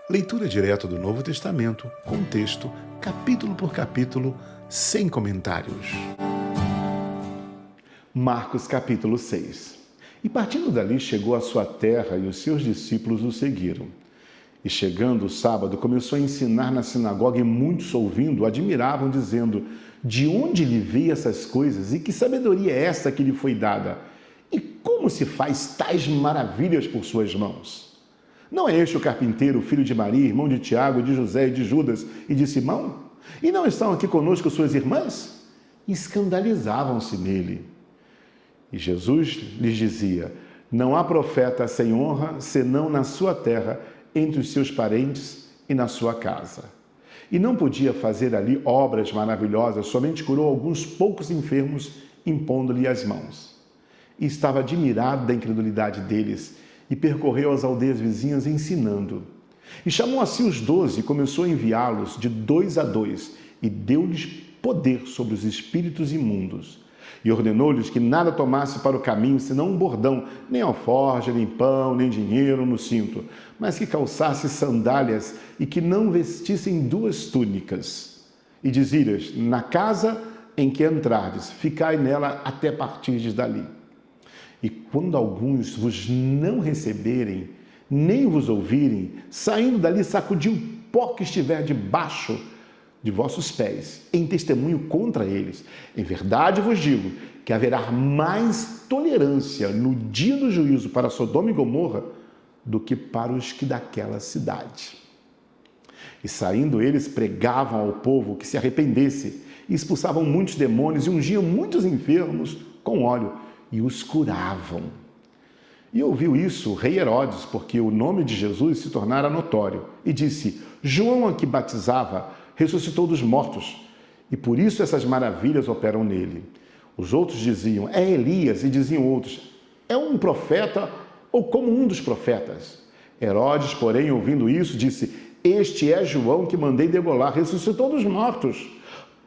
Leitura direta do Novo Testamento, com texto, capítulo por capítulo, sem comentários. Marcos capítulo 6. E partindo dali chegou à sua terra e os seus discípulos o seguiram. E chegando o sábado, começou a ensinar na sinagoga e muitos ouvindo admiravam, dizendo: de onde lhe veio essas coisas e que sabedoria é esta que lhe foi dada? E como se faz tais maravilhas por suas mãos? Não é este o carpinteiro, filho de Maria, irmão de Tiago, de José e de Judas e de Simão? E não estão aqui conosco suas irmãs? E escandalizavam-se nele. E Jesus lhes dizia: não há profeta sem honra, senão na sua terra, entre os seus parentes e na sua casa. E não podia fazer ali obras maravilhosas, somente curou alguns poucos enfermos, impondo-lhe as mãos. E estava admirado da incredulidade deles, e percorreu as aldeias vizinhas ensinando. E chamou a si os 12 e começou a enviá-los de 2 a 2, e deu-lhes poder sobre os espíritos imundos. E ordenou-lhes que nada tomasse para o caminho, senão um bordão, nem alforje, nem pão, nem dinheiro no cinto, mas que calçasse sandálias e que não vestissem 2 túnicas. E dizia-lhes: na casa em que entrardes, ficai nela até partirdes dali. E quando alguns vos não receberem, nem vos ouvirem, saindo dali sacudi o pó que estiver debaixo de vossos pés, em testemunho contra eles. Em verdade vos digo que haverá mais tolerância no dia do juízo para Sodoma e Gomorra do que para os que daquela cidade. E saindo eles pregavam ao povo que se arrependesse, e expulsavam muitos demônios e ungiam muitos enfermos com óleo e os curavam. E ouviu isso o rei Herodes, porque o nome de Jesus se tornara notório, e disse: João, a que batizava, ressuscitou dos mortos, e por isso essas maravilhas operam nele. Os outros diziam: é Elias, e diziam outros: é um profeta, ou como um dos profetas. Herodes, porém, ouvindo isso, disse: este é João que mandei degolar, ressuscitou dos mortos.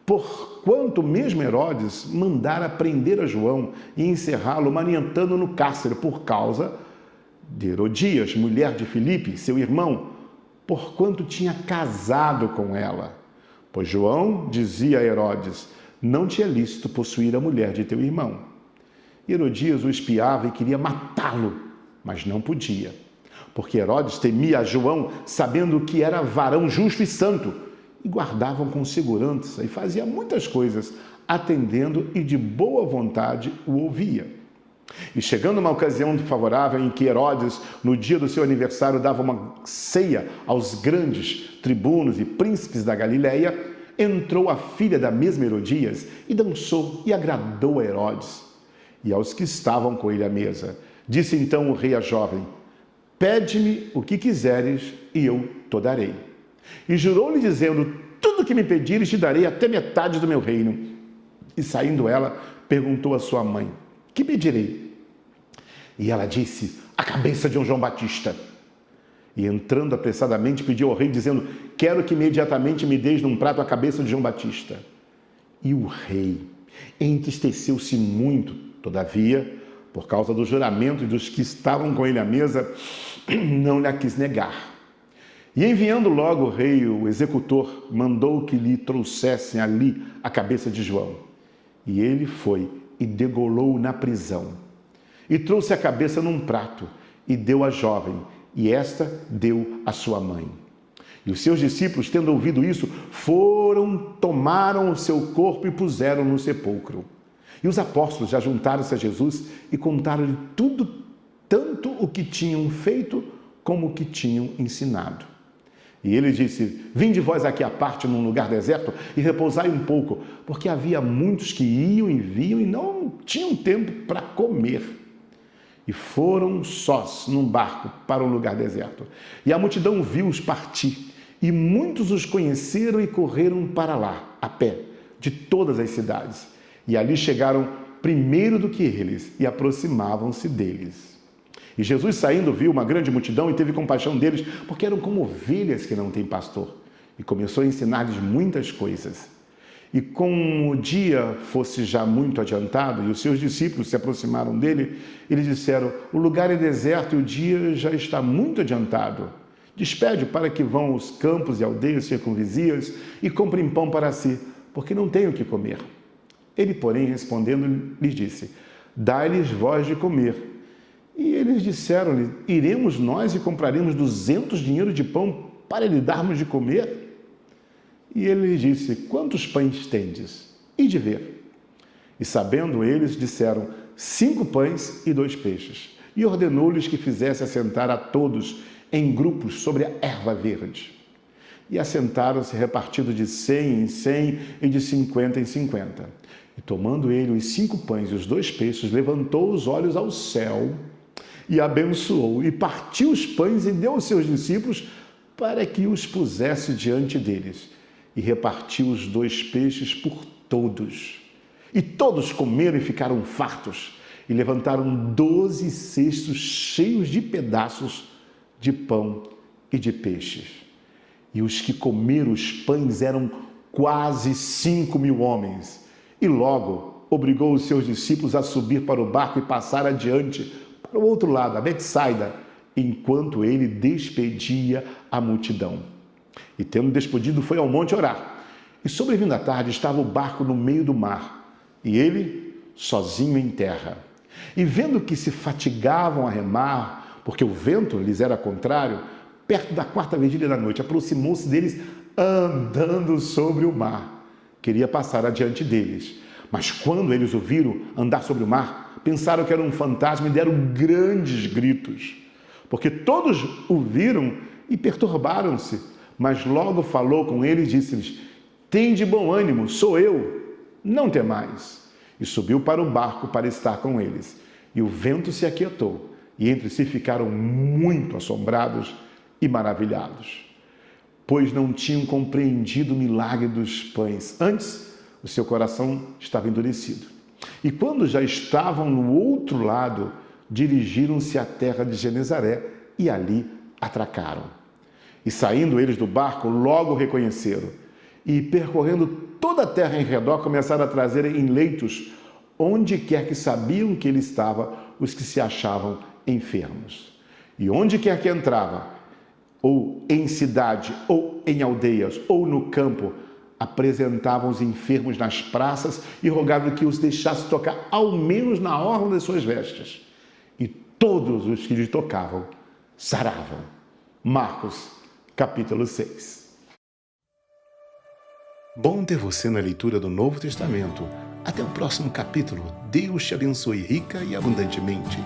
Porquanto mesmo Herodes mandara prender a João e encerrá-lo, manientando no cárcere, por causa de Herodias, mulher de Filipe, seu irmão, porquanto tinha casado com ela. Pois João dizia a Herodes: não te é lícito possuir a mulher de teu irmão. E Herodias o espiava e queria matá-lo, mas não podia, porque Herodes temia a João, sabendo que era varão justo e santo, e guardavam com segurança, e fazia muitas coisas, atendendo e de boa vontade o ouvia. E chegando uma ocasião favorável em que Herodes, no dia do seu aniversário, dava uma ceia aos grandes tribunos e príncipes da Galileia, entrou a filha da mesma Herodias e dançou e agradou a Herodes e aos que estavam com ele à mesa. Disse então o rei à jovem: pede-me o que quiseres e eu te darei. E jurou-lhe dizendo: tudo que me pedires te darei, até metade do meu reino. E saindo ela, perguntou à sua mãe: que pedirei? E ela disse: a cabeça de um João Batista. E entrando apressadamente, pediu ao rei, dizendo: quero que imediatamente me deis num prato a cabeça de João Batista. E o rei entristeceu-se muito, todavia, por causa do juramento dos que estavam com ele à mesa, não lhe quis negar. E enviando logo o rei, o executor, mandou que lhe trouxessem ali a cabeça de João. E ele foi e degolou na prisão. E trouxe a cabeça num prato e deu à jovem, e esta deu à sua mãe. E os seus discípulos, tendo ouvido isso, tomaram o seu corpo e puseram no sepulcro. E os apóstolos já juntaram-se a Jesus e contaram-lhe tudo, tanto o que tinham feito como o que tinham ensinado. E ele disse: vinde vós aqui à parte num lugar deserto e repousai um pouco, porque havia muitos que iam e vinham e não tinham tempo para comer. E foram sós num barco para um lugar deserto. E a multidão viu-os partir, e muitos os conheceram e correram para lá, a pé, de todas as cidades. E ali chegaram primeiro do que eles, e aproximavam-se deles. E Jesus, saindo, viu uma grande multidão e teve compaixão deles, porque eram como ovelhas que não têm pastor. E começou a ensinar-lhes muitas coisas. E como o dia fosse já muito adiantado, e os seus discípulos se aproximaram dele, eles disseram: o lugar é deserto e o dia já está muito adiantado. Despede-o para que vão aos campos e aldeias circunvizinhas e comprem pão para si, porque não têm o que comer. Ele, porém, respondendo, lhes disse: Dai-lhes vós de comer. E eles disseram-lhe: Iremos nós e compraremos 200 dinheiros de pão para lhe darmos de comer? E ele lhes disse: Quantos pães tendes? Ide ver. E sabendo eles, disseram: 5 pães e 2 peixes. E ordenou-lhes que fizesse assentar a todos em grupos sobre a erva verde. E assentaram-se repartidos de 100 em 100 e de 50 em 50. E tomando ele os 5 pães e os 2 peixes, levantou os olhos ao céu e abençoou, e partiu os pães e deu aos seus discípulos para que os pusesse diante deles. E repartiu os 2 peixes por todos. E todos comeram e ficaram fartos, e levantaram 12 cestos cheios de pedaços de pão e de peixes. E os que comeram os pães eram quase 5.000 homens. E logo obrigou os seus discípulos a subir para o barco e passar adiante para o outro lado, a Betsaida, enquanto ele despedia a multidão. E tendo despedido, foi ao monte orar. E sobrevindo a tarde, estava o barco no meio do mar, e ele sozinho em terra. E vendo que se fatigavam a remar, porque o vento lhes era contrário, perto da 4ª vigília da noite, aproximou-se deles andando sobre o mar. Queria passar adiante deles. Mas quando eles o viram andar sobre o mar, pensaram que era um fantasma e deram grandes gritos, porque todos o viram e perturbaram-se. Mas logo falou com eles e disse-lhes: Tende bom ânimo, sou eu, não temais. E subiu para o barco para estar com eles. E o vento se aquietou, e entre si ficaram muito assombrados e maravilhados, pois não tinham compreendido o milagre dos pães. Antes, o seu coração estava endurecido. E quando já estavam no outro lado, dirigiram-se à terra de Genezaré e ali atracaram. E saindo eles do barco, logo o reconheceram. E percorrendo toda a terra em redor, começaram a trazer em leitos, onde quer que sabiam que ele estava, os que se achavam enfermos. E onde quer que entrava, ou em cidade, ou em aldeias, ou no campo, apresentavam os enfermos nas praças e rogavam que os deixasse tocar ao menos na orla das suas vestes. E todos os que lhe tocavam saravam. Marcos, capítulo 6. Bom ter você na leitura do Novo Testamento. Até o próximo capítulo. Deus te abençoe rica e abundantemente.